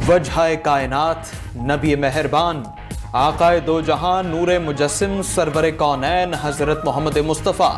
वजह कायनात नबी मेहरबान आकाए दो जहां नूर मुजस्सिम सरवर कौनैन हजरत मोहम्मद मुस्तफ़ा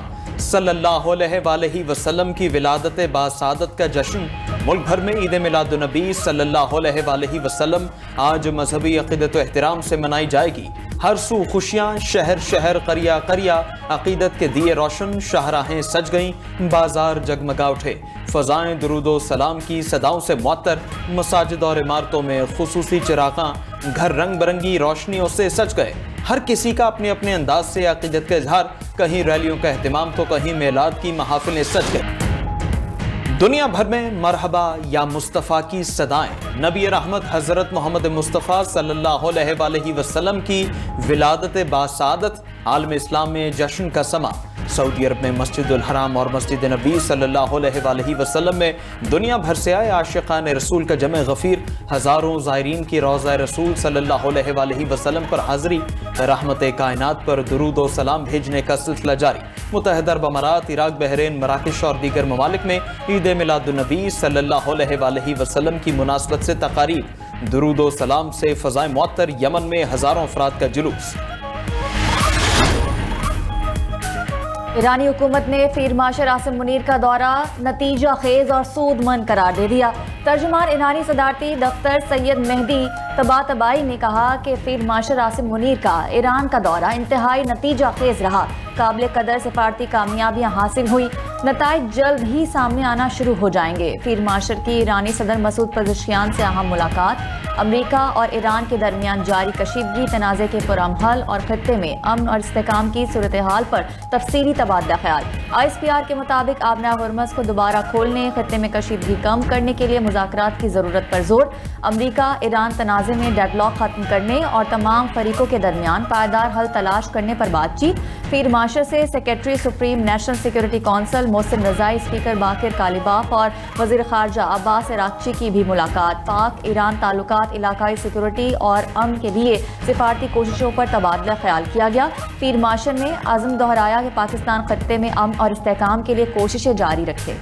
सल्लल्लाहु अलैहि वसल्लम की विलादत बासादत का जश्न मुल्क भर में ईद मिलादुन्नबी सल्लल्लाहु अलैहि वसल्लम आज मजहबी अक़ीदत व एहतराम से मनाई जाएगी। हर सू खुशियाँ, शहर शहर करिया करिया अक़ीदत के दिए रोशन, शाहराहें सज गईं, बाजार जगमगा उठे। फ़ज़ाएं दुरूदो सलाम की सदाओं से मुअत्तर, मसाजिद और इमारतों में खुसूसी चिरागां, घर रंग बिरंगी रोशनियों से सज गए। हर किसी का अपने अपने अंदाज से अक़ीदत का इजहार, कहीं रैलियों का एहतिमाम तो कहीं मेलाद की महाफिलें सज गए। दुनिया भर में मरहबा या मुस्तफ़ा की सदाएं, नबी रहमत हज़रत मोहम्मद मुस्तफ़ा सल्लल्लाहु अलैहि वसल्लम की विलादत बासादत, आलम इस्लाम में जश्न का समा। सऊदी अरब में मस्जिदुल हराम और मस्जिद नबी सल्लल्लाहु अलैहि वसल्लम में दुनिया भर से आए आशिक़ान रसूल का जमे गफ़ीर, हज़ारों ज़ायरीन की रोज़ा रसूल सल्लल्लाहु अलैहि वसल्लम पर हाज़री, रहमत कायनात पर दुरूद व सलाम भेजने का सिलसिला जारी। मुत्तहिदा अरब अमारात, इराक, बहरीन, मराकश और दीगर ममालिक में ईद मिलादुन्नबी सल्लल्लाहु अलैहि वसल्लम की मुनासबत से तकारीब, दुरूद व सलाम से फ़ज़ाएं मुअत्तर। यमन में हज़ारों अफराद का जुलूस। ईरानी हुकूमत ने फील्ड मार्शल आसिम मुनीर का दौरा नतीजा खेज और सूदमंद करार दे दिया। तर्जुमान ईरानी सदारती दफ्तर सैयद मेहदी तबातबाई ने कहा कि फील्ड मार्शल आसिम मुनीर का ईरान का दौरा इंतहाई नतीजा खेज रहा, काबिल कदर सफारती कामयाबियां हासिल हुई, नताइज जल्द ही सामने आना शुरू हो जाएंगे। फील्ड मार्शल की ईरानी सदर मसूद पज़ेश्कियान से अहम मुलाकात, अमरीका और ईरान के दरमियान जारी कशीदगी, तनाज़े के पुरअमन हल और खत्ते में अमन और इस्तेहकाम की सूरत हाल पर तफसीली तबादला ख्याल। ISPR के मुताबिक आबना हरमुज़ को दोबारा खोलने, खत्ते में कशीदगी कम करने के लिए मुज़ाकरात की ज़रूरत पर जोर। अमरीका ईरान तनाज़े में डेडलॉक खत्म करने और तमाम फरीकों के दरमियान पायदार हल तलाश करने पर बातचीत। फील्ड मार्शल से secretary supreme national security council Mohsen Rezaei, speaker Baqir Qalibaf और वज़ीर ख़ारजा अब्बास अराग़ची की भी मुलाकात। पाक ईरान ताल्लुकात, इलाकाई सिक्योरिटी और अमन के लिए सिफारती कोशिशों पर तबादला ख्याल किया गया। फील्ड मार्शल ने आज़म दोहराया कि पाकिस्तान खत्ते में अमन और इस्तेहकाम के लिए कोशिशें जारी रखे।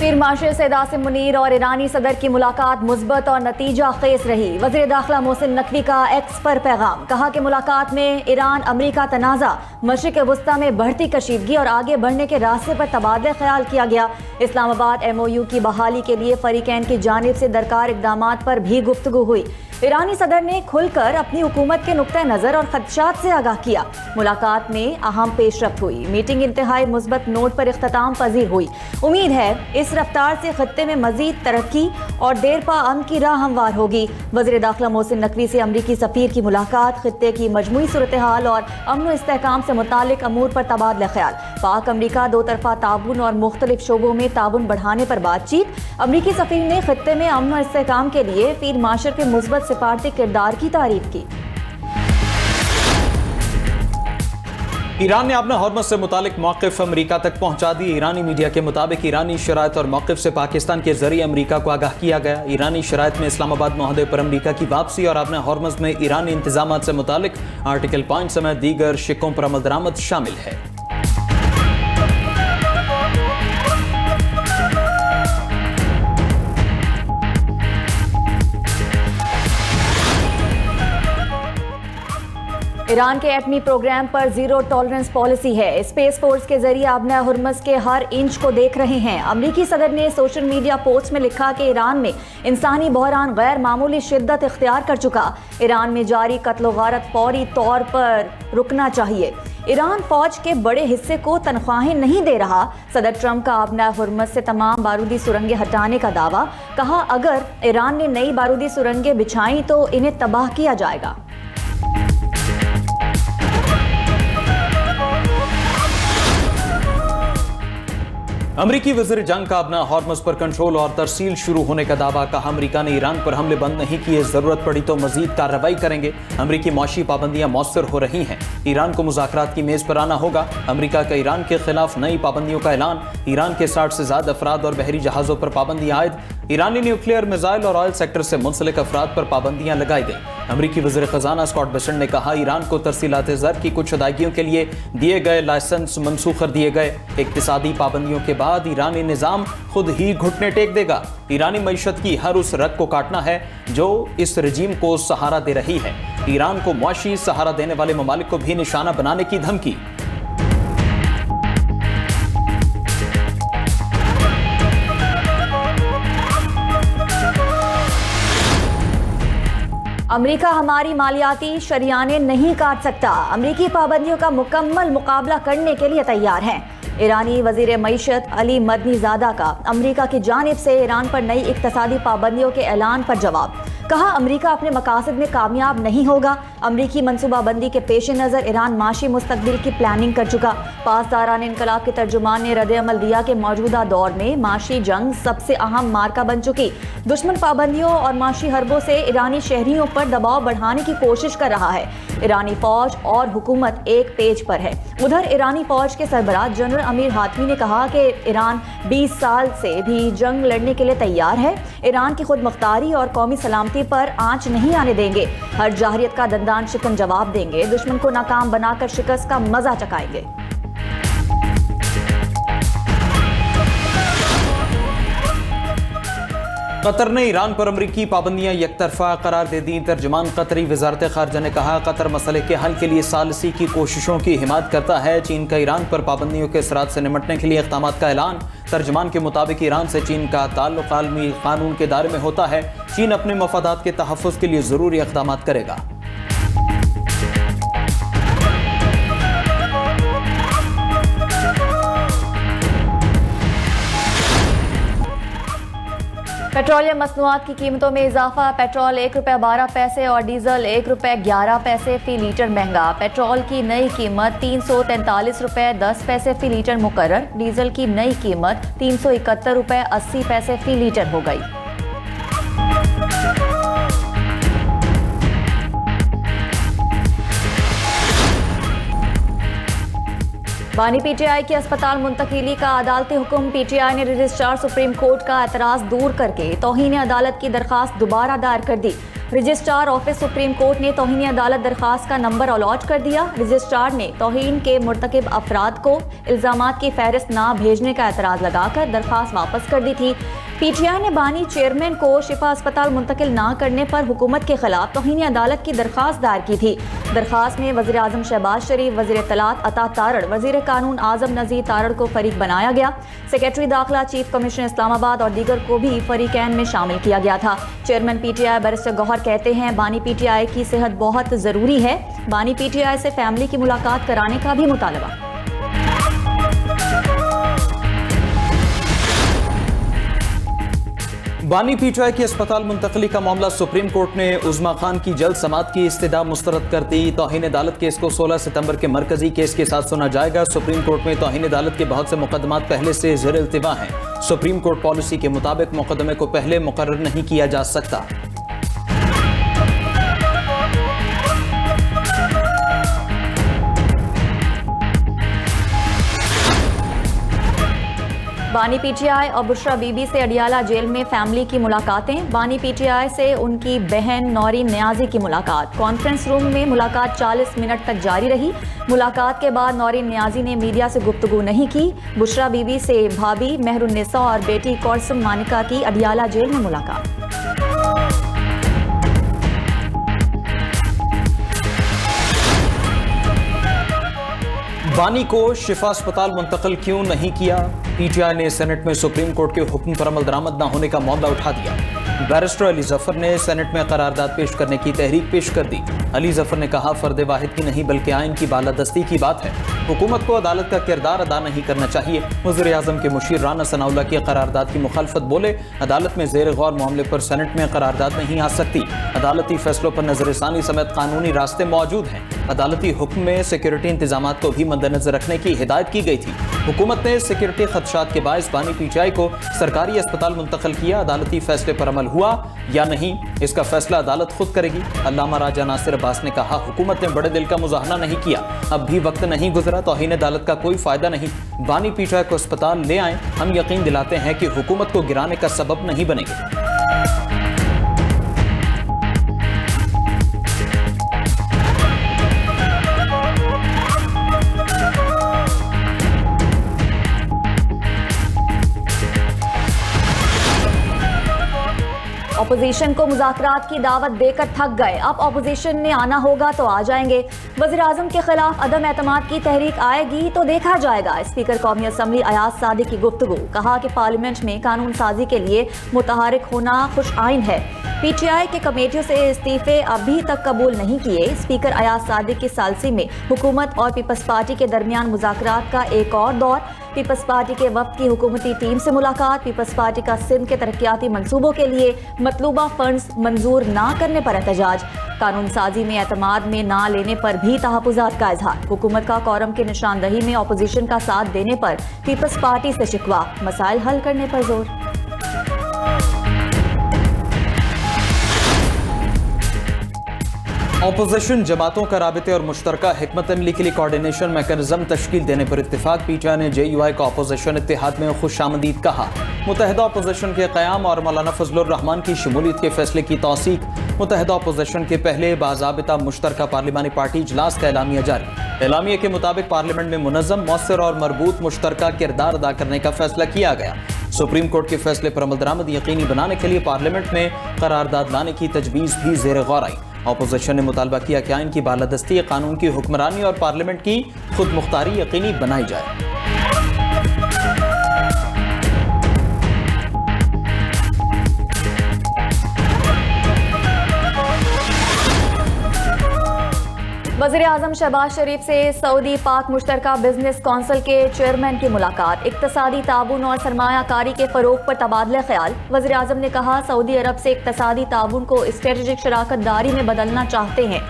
फील्ड मार्शल सैयद आसिम मुनीर और ईरानी सदर की मुलाकात मुस्बत और नतीजा खेज रही। वज़ीर दाखिला मोहसिन नकवी का एक्स पर पैगाम, कहा कि मुलाकात में ईरान अमरीका तनाज़ा, मशरिक़ वस्ता में बढ़ती कशीदगी और आगे बढ़ने के रास्ते पर तबादला ख्याल किया गया। इस्लामाबाद MOU की बहाली के लिए फरीकैन की जानिब से दरकार इक़दामात पर भी गुफ्तगू हुई। ईरानी सदर ने खुलकर अपनी हुकूमत के नुक्ता नज़र और खदशात से आगाह किया। मुलाकात में अहम पेशरफ्त हुई। मीटिंग इंतहाई मुस्बत नोट पर इख्तिताम पजीर हुई। उम्मीद है इस रफ्तार से खत्ते में मजीद तरक्की और देर पा अमन की राह हमवार होगी। वज़ीर दाखिला मोहसिन नकवी से अमरीकी सफ़ीर की मुलाकात, खत्ते की मजमूई सूरत हाल और अमन व इस्तेहकाम से मुतालिक अमूर पर तबादला ख्याल। पाक अमरीका दो तरफा ताउन और मुख्तलिफ शोबों में ताउन बढ़ाने पर बातचीत। अमरीकी सफ़ीर ने खत्ते में अमन और इस्तेहकाम के लिए फील्ड मार्शल के मुस्बत सिफारती किरदार की तारीफ की। ईरान ने अपना हरमुज़ से मुतालिक मौक़िफ़ अमरीका तक पहुंचा दी। ईरानी मीडिया के मुताबिक ईरानी शराइत और मौक़िफ़ से पाकिस्तान के जरिए अमरीका को आगाह किया गया। ईरानी शराइत में इस्लामाबाद मुआहदे पर अमरीका की वापसी और अपना हरमुज़ में ईरानी इंतजामात से मुतालिक आर्टिकल 5 समेत दीगर शिकों पर अमल दरामद शामिल है। ईरान के एटमी प्रोग्राम पर जीरो टॉलरेंस पॉलिसी है। स्पेस फोर्स के जरिए आबना हरमुज़ के हर इंच को देख रहे हैं। अमरीकी सदर ने सोशल मीडिया पोस्ट में लिखा कि ईरान में इंसानी बहरान गैर मामूली शिद्दत इख्तियार कर चुका। ईरान में जारी कत्ल गारत फौरी तौर पर रुकना चाहिए। ईरान फौज के बड़े हिस्से को तनख्वाहें नहीं दे रहा। सदर ट्रंप का आबना हरमुज़ से तमाम बारूदी सुरंगें हटाने का दावा। कहा अगर ईरान ने नई बारूदी सुरंगें बिछाई तो इन्हें तबाह किया जाएगा। अमरीकी वज़ीर जंग का अपना हरमुज़ पर कंट्रोल और तरसील शुरू होने का दावा। कहा अमरीका ने ईरान पर हमले बंद नहीं किए, जरूरत पड़ी तो मजीद कार्रवाई करेंगे। अमरीकी मौशी पाबंदियां मौसर हो रही हैं, ईरान को मुज़ाकरात की मेज पर आना होगा। अमरीका का ईरान के खिलाफ नई पाबंदियों का ऐलान। ईरान के 60 से ज्यादा अफराद और बहरी जहाजों पर पाबंदी आयद। ईरानी न्यूक्लियर मिसाइल और ऑयल सेक्टर से मुंसलिक अफराद पर पाबंदियां लगाई गई। अमरीकी वज़ीर खजाना स्कॉट बेसेंट ने कहा, ईरान को तरसीलात ज़र की कुछ अदायगियों के लिए दिए गए लाइसेंस मनसूख कर दिए गए। इक्तिसादी पाबंदियों के बाद ईरानी निज़ाम खुद ही घुटने टेक देगा। ईरानी मईशत की हर उस रग को काटना है जो इस रजीम को सहारा दे रही है। ईरान को मुआशी सहारा देने वाले ममालिक को भी निशाना बनाने की धमकी। अमेरिका हमारी मालियाती शरियाने नहीं काट सकता। अमेरिकी पाबंदियों का मुकम्मल मुकाबला करने के लिए तैयार हैं। ईरानी वजीर मईशत अली मदनी ज़ादा का अमेरिका की जानिब से ईरान पर नई इक्तिसादी पाबंदियों के ऐलान पर जवाब। कहा, अमेरिका अपने मकासद में कामयाब नहीं होगा। अमेरिकी मनसूबाबंदी के पेश नज़र ईरान माशी मुस्तकबिल की प्लानिंग कर चुका। पासदारान इनकलाब के तर्जुमान ने रद्द-ए-अमल दिया कि मौजूदा दौर में माशी जंग सबसे अहम मार्का बन चुकी। दुश्मन पाबंदियों और माशी हरबों से ईरानी शहरियों पर दबाव बढ़ाने की कोशिश कर रहा है। ईरानी फौज और हुकूमत एक पेज पर है। उधर ईरानी फौज के सरबराह जनरल अमीर हातमी ने कहा कि ईरान 20 साल से भी जंग लड़ने के लिए तैयार है। ईरान की खुद मुख्तारी और कौमी सलामती पर आंच नहीं आने देंगे। हर जाहिरियत का दंदान शिकन जवाब देंगे। दुश्मन को नाकाम बनाकर शिकस्त का मजा चखाएंगे। कतर ने ईरान पर अमरीकी पाबंदियां यकतरफा करार दे दी। तर्जुमान कतरी वजारत खारजा ने कहा, कतर मसले के हल के लिए सालसी की कोशिशों की हिमायत करता है। चीन का ईरान पर पाबंदियों के असरात से निमटने के लिए इक़दाम का ऐलान। तर्जुमान के मुताबिक ईरान से चीन का ताल्लुक आलमी कानून के दायरे में होता है। चीन अपने मफादात के तहफ़्फ़ुज़ के लिए ज़रूरी इक़दाम करेगा। पेट्रोलियम मसनूआत की कीमतों में इजाफा। पेट्रोल ₹1.12 और डीजल ₹1.11 फी लीटर महंगा। पेट्रोल की नई कीमत ₹343.10 फी लीटर मुकर्रर। डीजल की नई कीमत ₹371.80 फी लीटर हो गई। बानी पीटीआई की अस्पताल मुंतकिली का अदालती हुक्म। पीटीआई ने रजिस्ट्रार सुप्रीम कोर्ट का एतराज़ दूर करके तौहीन अदालत की दरखास्त दोबारा दायर कर दी। रजिस्ट्रार ऑफिस सुप्रीम कोर्ट ने तौहीन अदालत दरखास्त का नंबर अलॉट कर दिया। रजिस्ट्रार ने तौहीन के मुर्तकिब अफराद को इल्ज़ामात की फहरिस्त ना भेजने का एतराज़ लगाकर दरखास्त वापस कर दी थी। पीटीआई ने बानी चेयरमैन को शिफा अस्पताल मुंतकिल ना करने पर हुकूमत के खिलाफ तौहीन अदालत की दरखास्त दायर की थी। दरखास्त में वज़ीर आज़म शहबाज शरीफ, वज़ीर इत्तलात अता तारड़, वज़ीर कानून आज़म नज़ीर तारड़ को फरीक बनाया गया। सेक्रेटरी दाखिला, चीफ कमिश्नर इस्लामाबाद और दीगर को भी फरीकैन में शामिल किया गया था। चेयरमैन पीटीआई बैरिस्टर गौहर कहते हैं, बानी पीटीआई की सेहत बहुत ज़रूरी है। बानी पीटीआई से फैमिली की मुलाकात कराने का भी मुतालबा। बानी पीटीआई की अस्पताल मुंतकली का मामला सुप्रीम कोर्ट ने उज़्मा खान की जल्द समाअत की इस्तदा मुस्तरद कर दी। तौहीन अदालत केस को 16 सितंबर के मरकजी केस के साथ सुना जाएगा। सुप्रीम कोर्ट में तौहीन अदालत के बहुत से मुकदमात पहले से ज़ेर इल्तिवा हैं। सुप्रीम कोर्ट पॉलिसी के मुताबिक मुकदमे को पहले मुकर्रर नहीं किया जा सकता। बानी पीटीआई और बुशरा बीबी से अडियाला जेल में फैमिली की मुलाकातें। बानी पीटीआई से उनकी बहन नौरीन न्याजी की मुलाकात। कॉन्फ्रेंस रूम में मुलाकात 40 मिनट तक जारी रही। मुलाकात के बाद नौरीन न्याजी ने मीडिया से गुफ्तगू नहीं की। बुशरा बीबी से भाभी मेहरुन्निसा और बेटी कौरसम मानिका की अडियाला जेल में मुलाकात। बानी को शिफा अस्पताल मुंतकिल क्यों नहीं किया? पीटीआई ने सेनेट में सुप्रीम कोर्ट के हुक्म पर अमल दरामद न होने का मामला उठा दिया। बैरिस्टर अली जफर ने सेनेट में करारदाद पेश करने की तहरीक पेश कर दी। अली जफर ने कहा, फर्द वाहिद की नहीं बल्कि आइन की बालादस्ती की बात है। हुकूमत को अदालत का किरदार अदा नहीं करना चाहिए। वज़ीर आज़म के मुशीर राना सनाउल्लाह की करारदाद की मुखालफत बोले, अदालत में ज़ेर गौर मामले पर सेनेट में करारदाद नहीं आ सकती। अदालती फैसलों पर नजरसानी समेत कानूनी रास्ते मौजूद हैं। अदालती हुक्म में सिक्योरिटी इंतजाम को भी मद्देनजर रखने की हिदायत की गई थी। हुकूमत ने सिक्योरिटी खदशात के बायस बानी पीटीआई को सरकारी अस्पताल मुंतकिल किया। अदालती फैसले पर अमल हुआ या नहीं, इसका फैसला अदालत खुद करेगी। अल्लामा राजा नासिर अब्बास ने कहा, हुकूमत ने बड़े दिल का मुजाहरा नहीं किया, अब भी वक्त नहीं गुजरा, तौहीन अदालत का कोई फायदा नहीं। बानी पीटीआई को अस्पताल ले आए, हम यकीन दिलाते हैं कि हुकूमत को गिराने का सबब नहीं बनेंगे। अपोजिशन को मुज़ाकरात की दावत देकर थक गए, अब अपोजिशन ने आना होगा तो आ जाएंगे। वज़ीर आज़म के खिलाफ अदम एतमाद की तहरीक आएगी तो देखा जाएगा। स्पीकर कौमी असम्बली अयाज सादिक की गुफ्तगू, कहा कि पार्लियामेंट में कानून साजी के लिए मुतहरिक होना खुश आइन है। पीटीआई के कमेटियों से इस्तीफे अभी तक कबूल नहीं किए। स्पीकर अयाज सादिक की सालसी में हुकूमत और पीपल्स पार्टी के दरमियान मुज़ाकरात का एक और दौर। पीपल्स पार्टी के वफ्द की हुकूमती टीम से मुलाकात। पीपल्स पार्टी का सिंध के तरक्याती मंसूबों के लिए मतलूबा फंड्स मंजूर ना करने पर एहतजाज। कानून साजी में एतमाद में ना लेने पर भी तहफ़्फ़ुज़ात का इजहार। हुकूमत का कोरम की निशानदही में अपोजिशन का साथ देने पर पीपल्स पार्टी से शिकवा, मसाइल हल करने पर जोर। अपोजिशन जमातों का राबिते और मुश्तरका हिकमत अमली के लिए कोऑर्डिनेशन मैकेनिज्म तश्कील देने पर इत्तेफाक। पीटीआई ने JUI को अपोजिशन इत्तेहाद में खुशामदीद कहा। मुत्तहिदा अपोजिशन के क़याम और मौलाना फजलुर रहमान की शमूलियत के फैसले की तौसीक। मुत्तहिदा अपोजिशन के पहले बाज़ाबिता मुश्तरका पार्लिमानी पार्टी इजलास का एलामिया जारी। एलामिया के मुताबिक पार्लियामेंट में मुनज़्ज़म, मौसर और मरबूत मुश्तरका किरदार अदा करने का फैसला किया गया। सुप्रीम कोर्ट के फैसले पर अमल दरामद यकीनी बनाने के लिए पार्लियामेंट में करारदाद लाने की तजवीज़ भी ज़ेर गौर आई। अपोजिशन ने मुतालबा किया कि आइन की बालादस्ती, कानून की हुक्मरानी और पार्लियामेंट की खुद मुख्तारी यकीनी बनाई जाए। वज़ीर आज़म शहबाज शरीफ से सऊदी पाक मुश्तरका बिजनेस कौंसिल के चेयरमैन की मुलाकात। इक्तसादी ताउन और सरमायाकारी के फ़रोग पर तबादला ख्याल। वज़ीर आज़म ने कहा, सऊदी अरब से इक्तसादी ताउन को स्ट्रेटेजिक शराकत दारी में बदलना चाहते हैं।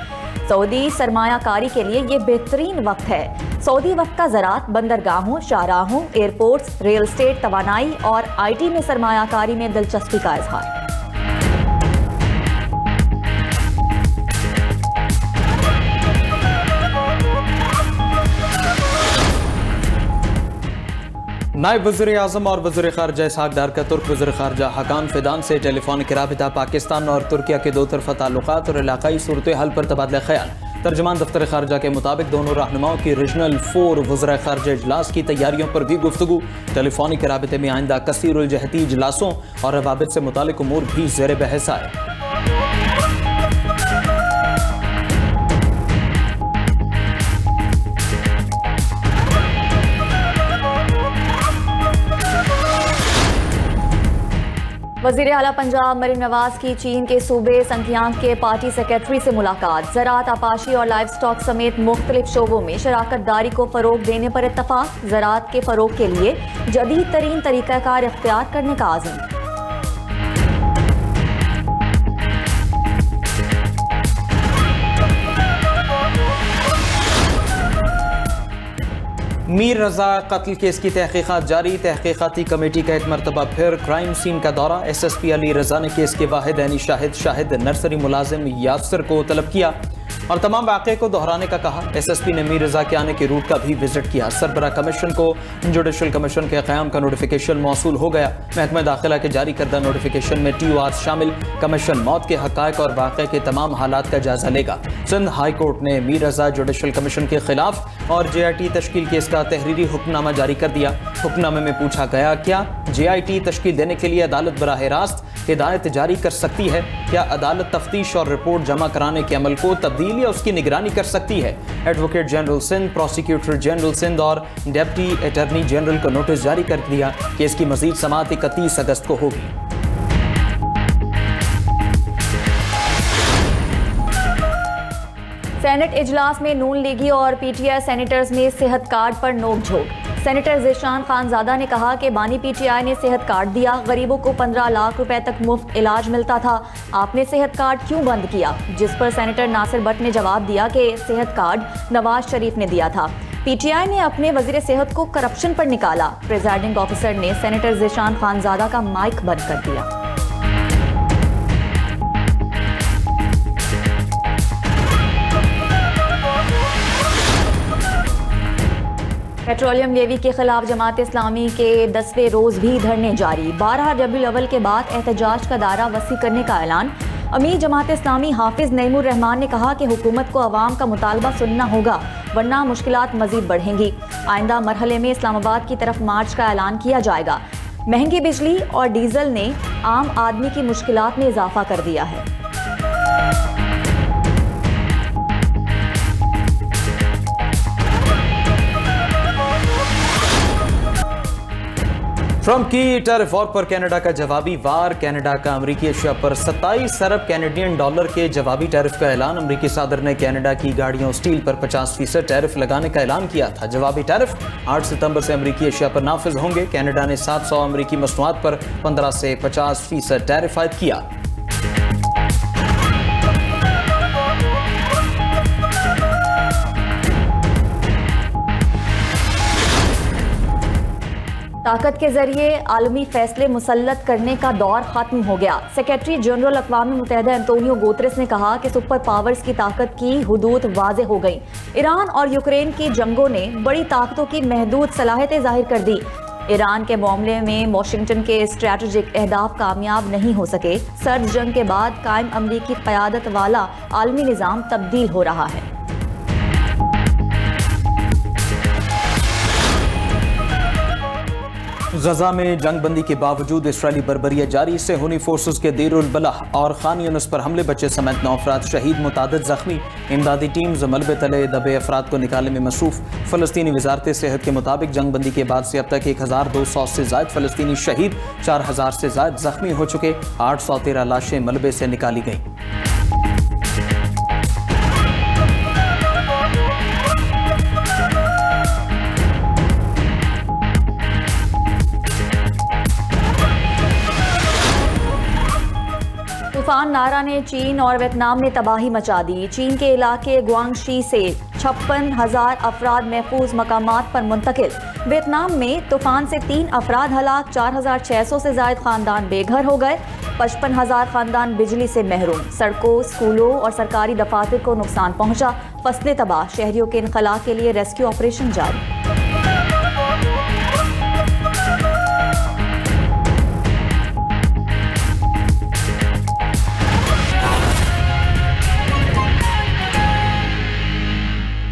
सऊदी सरमायाकारी के लिए ये बेहतरीन वक्त है। सऊदी वक्त का ज़राअत, बंदरगाहों, शाहराहों, एयरपोर्ट्स, रियल स्टेट, तवानाई और IT में सरमायाकारी में दिलचस्पी का इजहार। नायब वज़ीर आज़म और वज़ीर ख़ारजा इसहाक़ डार का तुर्क वज़ीर ख़ारजा हकान फ़िदान से टेलीफोनिक राबिता। पाकिस्तान और तुर्किया के दो तरफ़ा ताल्लुक़ात और इलाक़ाई सूरत हाल पर तबादला ख़याल। तर्जमान दफ्तर ख़ारजा के मुताबिक दोनों रहनुमाओं की रीजनल 4 वज़ीर ख़ारजा इजलास की तैयारियों पर भी गुफ्तगू। टेलीफोनिक राबिते में आइंदा कसीरुल जहती इजलासों और रवाबित से मुतालिक उमूर भी ज़ेर बहस आए। वज़ीर आला पंजाब मरीम नवाज की चीन के सूबे संखियांग के पार्टी सेक्रेटरी से मुलाकात। ज़राअत, आपाशी और लाइव स्टॉक समेत मुख्तलिफ शोबों में शराकत दारी को फ़रोग देने पर इत्तफाक। ज़राअत के फ़रोग के लिए जदीद तरीन तरीक़ाकार इख्तियार करने का आज़म। मीर रजा कत्ल केस की तहकीकात जारी। तहकीकाती कमेटी का एक मरतबा फिर क्राइम सीन का दौरा। SSP अली रजा ने केस के वाहिद यानी शाहिद नर्सरी मुलाजिम यासर को तलब किया और तमाम वाक़े को दोहराने का कहा। SSP ने मीर रजा के आने के रूट का भी विजिट किया। सरबरा कमीशन को जुडिशल कमीशन के क़याम का नोटिफिकेशन मौसूल हो गया। महकमा दाखिला के जारी करदा नोटिफिकेशन में TOR शामिल। कमीशन मौत के हक़ाइक़ और वाक़े के तमाम हालात का जायजा लेगा। सिंध हाई कोर्ट ने मीर रजा जुडिशल कमीशन के खिलाफ और JIT तश्कील केस का तहरीरी हुक्मनामा जारी कर दिया। हुक्मनामे में पूछा गया, क्या JIT तश्कील देने के लिए अदालत बराह रास्त हिदायत जारी कर सकती है? क्या अदालत तफ्तीश और रिपोर्ट जमा कराने के अमल को तब्दील या उसकी निगरानी कर सकती है? Advocate general Sindh, prosecutor general Sindh और डेप्टी अटॉर्नी जनरल को नोटिस जारी कर दिया। केस की मजीद समाअत 31 अगस्त को होगी। सेनेट इजलास में नून लीगी और PTI सेनेटर्स में सेहत कार्ड पर नोकझोंक। सेनेटर ज़ेशान खानज़ादा ने कहा कि बानी PTI ने सेहत कार्ड दिया, गरीबों को 15 लाख रुपए तक मुफ्त इलाज मिलता था, आपने सेहत कार्ड क्यों बंद किया? जिस पर सेनेटर नासिर भट्ट ने जवाब दिया कि सेहत कार्ड नवाज शरीफ ने दिया था। PTI ने अपने वजीर सेहत को करप्शन पर निकाला। प्रिजाइडिंग ऑफिसर ने सेनेटर ज़ेशान खानज़ादा का माइक बंद कर दिया। पेट्रोलियम लेवी के खिलाफ जमात इस्लामी के 10वें रोज भी धरने जारी। 12 रबीउल अव्वल के बाद एहतजाज का दायरा वसी करने का ऐलान। अमीर जमात इस्लामी हाफिज नईमुर रहमान ने कहा कि हुकूमत को अवाम का मुतालबा सुनना होगा, वरना मुश्किलात मजीद बढ़ेंगी। आइंदा मरहले में इस्लामाबाद की तरफ मार्च का ऐलान किया जाएगा। महंगी बिजली और डीजल ने आम आदमी की मुश्किलात में इजाफा कर दिया है। ट्रंप की टैरिफ वॉर पर कनाडा का जवाबी वार। कनाडा का अमरीकी अशिया पर 27 अरब कैनेडियन डॉलर के जवाबी टैरिफ का ऐलान। अमरीकी सदर ने कनाडा की गाड़ियों स्टील पर 50% टैरिफ लगाने का ऐलान किया था। जवाबी टैरिफ 8 सितंबर से अमरीकी अशिया पर नाफिज होंगे। कनाडा ने 700 अमरीकी मसनूआत पर 15 से 50% टैरिफ आयद किया। ताकत के जरिए आलमी फैसले मुसल्लत करने का दौर खत्म हो गया। सेक्रेटरी जनरल अक़वाम मुत्तहिदा एंटोनियो गुतेरेस ने कहा कि सुपर पावर्स की ताकत की हुदूद वाज़े हो गई। ईरान और यूक्रेन की जंगों ने बड़ी ताकतों की महदूद सलाहियतें जाहिर कर दी। ईरान के मामले में वाशिंगटन के स्ट्रैटेजिक अहदाफ कामयाब नहीं हो सके। सर्द जंग के बाद कायम अमरीकी क़यादत वाला आलमी निज़ाम तब्दील हो रहा है। गजा में जंग बंदी के बावजूद इसराइली बर्बरियत जारी। सेहूनी फोर्सेस के देर उल बलाह और खान यूनिस पर हमले, बच्चे समेत 9 अफराद शहीद, मुतादिद जख्मी। इमदादी टीम्स मलबे तले दबे अफराद को निकालने में मसरूफ। फ़लस्तीनी वजारत सेहत के मुताबिक जंग बंदी के बाद से अब तक 1200 से ज़ायद फ़लस्तीनी शहीद, 4000 से ज़ायद जख्मी हो चुके। 813 लाशें मलबे से निकाली गईं। तूफान नारा ने चीन और वियतनाम में तबाही मचा दी। चीन के इलाके ग्वांगशी से 56,000 अफराद महफूज मकामात पर मुंतकिल। वियतनाम में तूफान से 3 अफराद हलाक, 4,600 से ज़ायद खानदान बेघर हो गए। 55,000 खानदान बिजली से महरूम। सड़कों, स्कूलों और सरकारी दफातर को नुकसान पहुंचा। फसलें तबाह। शहरियों के इनखला के लिए रेस्क्यू ऑपरेशन जारी।